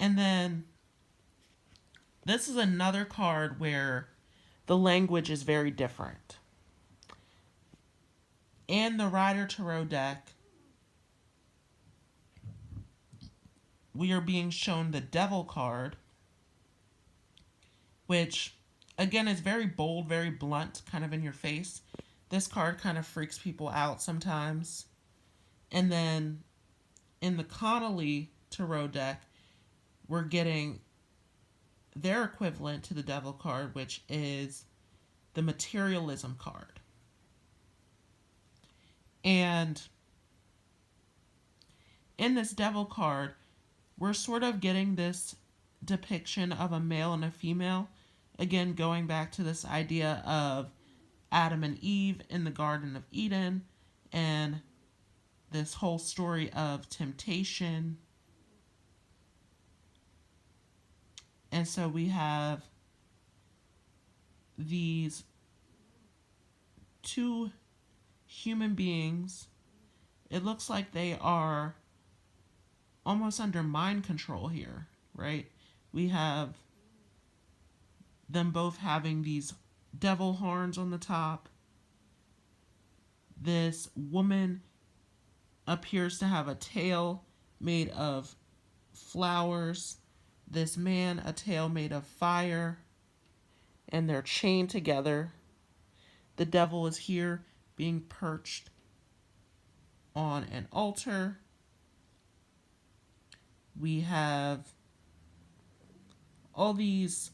And then this is another card where the language is very different. In the Rider Tarot deck, we are being shown the Devil card, which again is very bold, very blunt, kind of in your face. This card kind of freaks people out sometimes. And then in the Connolly Tarot deck, we're getting their equivalent to the Devil card, which is the Materialism card. And in this Devil card, we're sort of getting this depiction of a male and a female. Again, going back to this idea of Adam and Eve in the Garden of Eden and this whole story of temptation. And so we have these two human beings. It looks like they are almost under mind control here, right? We have them both having these devil horns on the top. This woman appears to have a tail made of flowers. This man, a tail made of fire. And they're chained together. The devil is here being perched on an altar. We have all these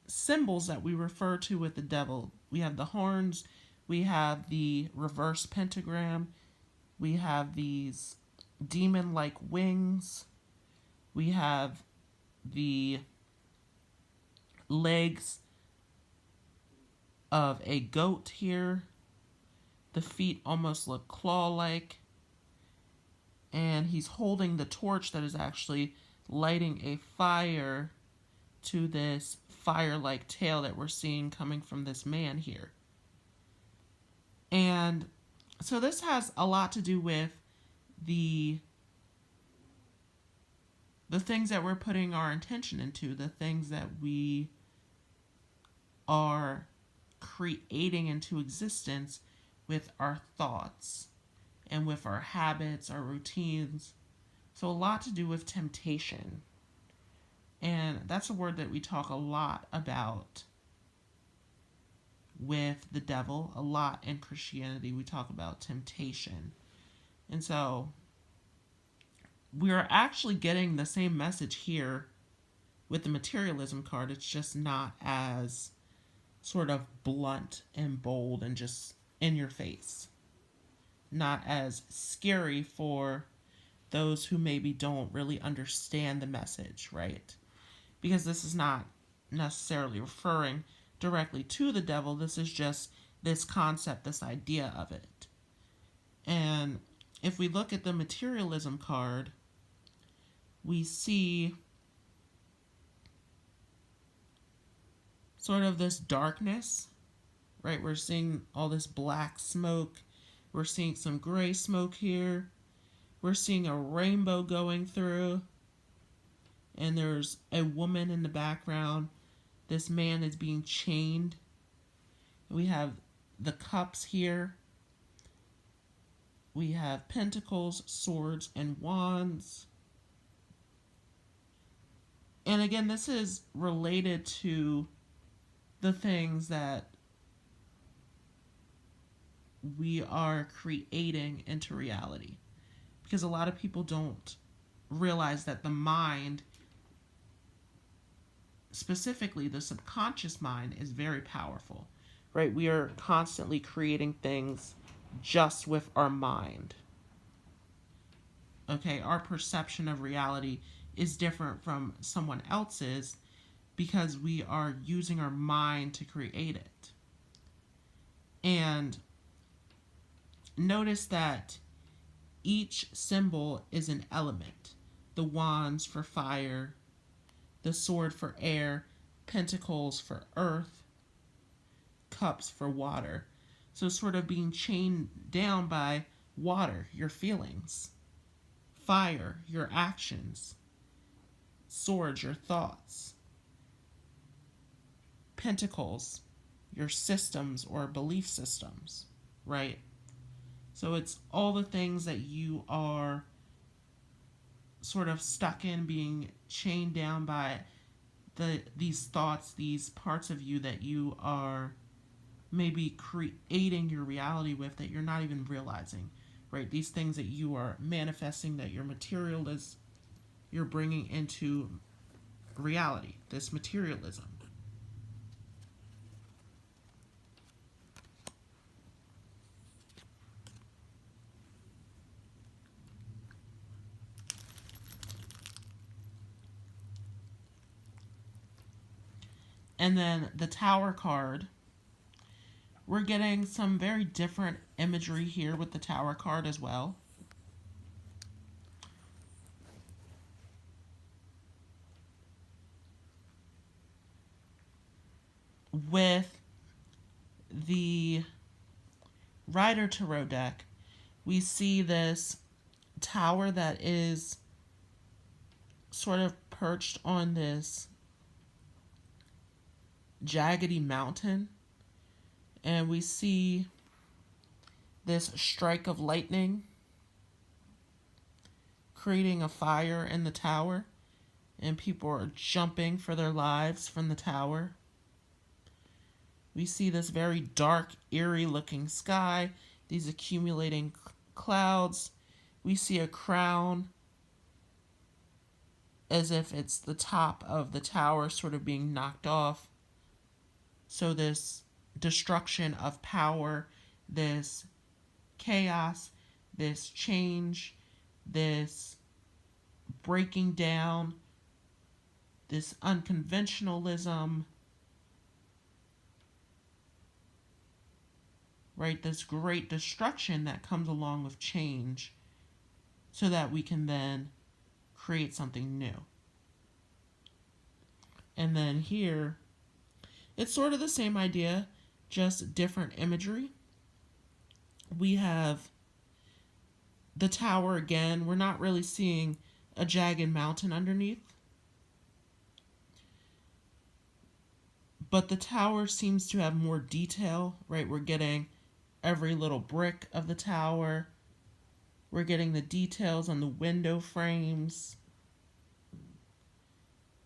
symbols that we refer to with the devil. We have the horns, we have the reverse pentagram, we have these demon-like wings, we have the legs of a goat here. The feet almost look claw-like. And he's holding the torch that is actually lighting a fire to this fire-like tail that we're seeing coming from this man here. And so this has a lot to do with the things that we're putting our intention into, the things that we are creating into existence with our thoughts and with our habits, our routines. So a lot to do with temptation. And that's a word that we talk a lot about with the devil. A lot in Christianity we talk about temptation. And so we're actually getting the same message here with the Materialism card. It's just not as sort of blunt and bold and just in your face. Not as scary for those who maybe don't really understand the message, right? Because this is not necessarily referring directly to the devil. This is just this concept, this idea of it. And if we look at the Materialism card, we see sort of this darkness, right? We're seeing all this black smoke. We're seeing some gray smoke here. We're seeing a rainbow going through. And there's a woman in the background. This man is being chained. We have the cups here. We have pentacles, swords, and wands. And again, this is related to the things that we are creating into reality. Because a lot of people don't realize that the mind, specifically the subconscious mind, is very powerful, right? We are constantly creating things just with our mind. Okay, our perception of reality is different from someone else's because we are using our mind to create it. And notice that each symbol is an element. The wands for fire, the sword for air, pentacles for earth, cups for water. So sort of being chained down by water, your feelings, fire, your actions, Swords, your thoughts. Pentacles, your systems or belief systems, right? So it's all the things that you are sort of stuck in, being chained down by these thoughts, these parts of you that you are maybe creating your reality with that you're not even realizing, right? These things that you are manifesting, that your material is, you're bringing into reality, this materialism. And then the Tower card, we're getting some very different imagery here with the Tower card as well. With the Rider Tarot deck, we see this tower that is sort of perched on this jaggedy mountain, and we see this strike of lightning creating a fire in the tower, and people are jumping for their lives from the tower. We see this very dark, eerie looking sky, these accumulating clouds. We see a crown as if it's the top of the tower sort of being knocked off. So this destruction of power, this chaos, this change, this breaking down, this unconventionalism, right? This great destruction that comes along with change so that we can then create something new. And then here, it's sort of the same idea, just different imagery. We have the tower again. We're not really seeing a jagged mountain underneath, but the tower seems to have more detail, right? We're getting every little brick of the tower. We're getting the details on the window frames.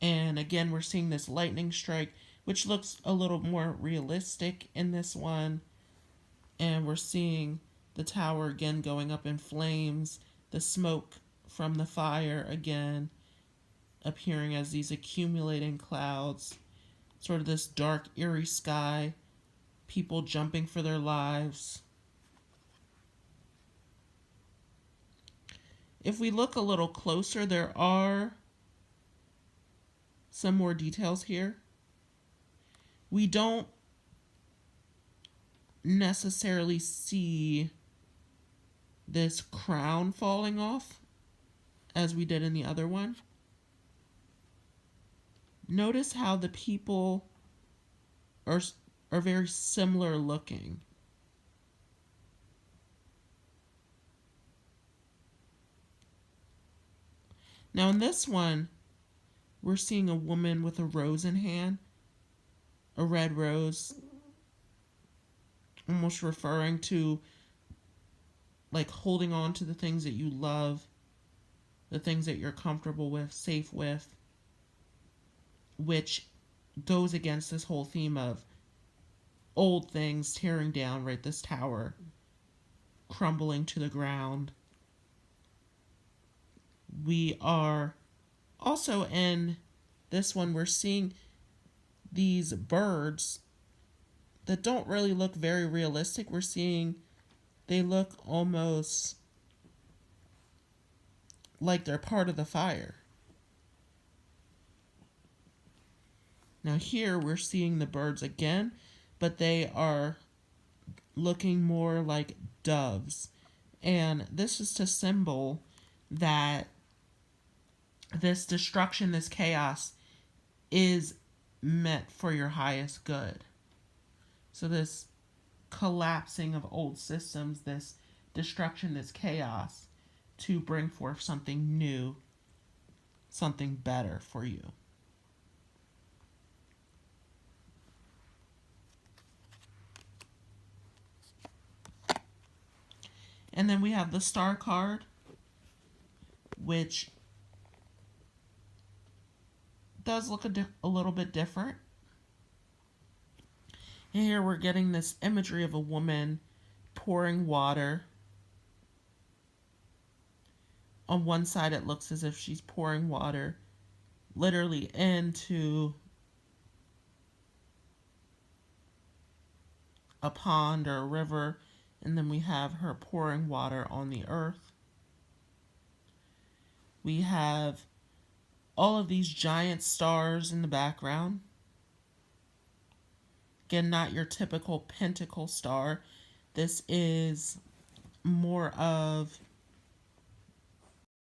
And again, we're seeing this lightning strike, which looks a little more realistic in this one. And we're seeing the tower again going up in flames, the smoke from the fire again appearing as these accumulating clouds, sort of this dark, eerie sky, people jumping for their lives. If we look a little closer, there are some more details here. We don't necessarily see this crown falling off as we did in the other one. Notice how the people are very similar looking. Now in this one, we're seeing a woman with a rose in hand, a red rose, almost referring to like holding on to the things that you love, the things that you're comfortable with, safe with, which goes against this whole theme of old things tearing down, right? This tower crumbling to the ground. We are also in this one, we're seeing these birds that don't really look very realistic. We're seeing they look almost like they're part of the fire. Now here we're seeing the birds again, but they are looking more like doves. And this is to symbol that this destruction, this chaos is meant for your highest good. So this collapsing of old systems, this destruction, this chaos to bring forth something new, something better for you. And then we have the Star card, which does look a little bit different. And here we're getting this imagery of a woman pouring water. On one side, it looks as if she's pouring water literally into a pond or a river, and then we have her pouring water on the earth. We have all of these giant stars in the background. Again, not your typical pentacle star. This is more of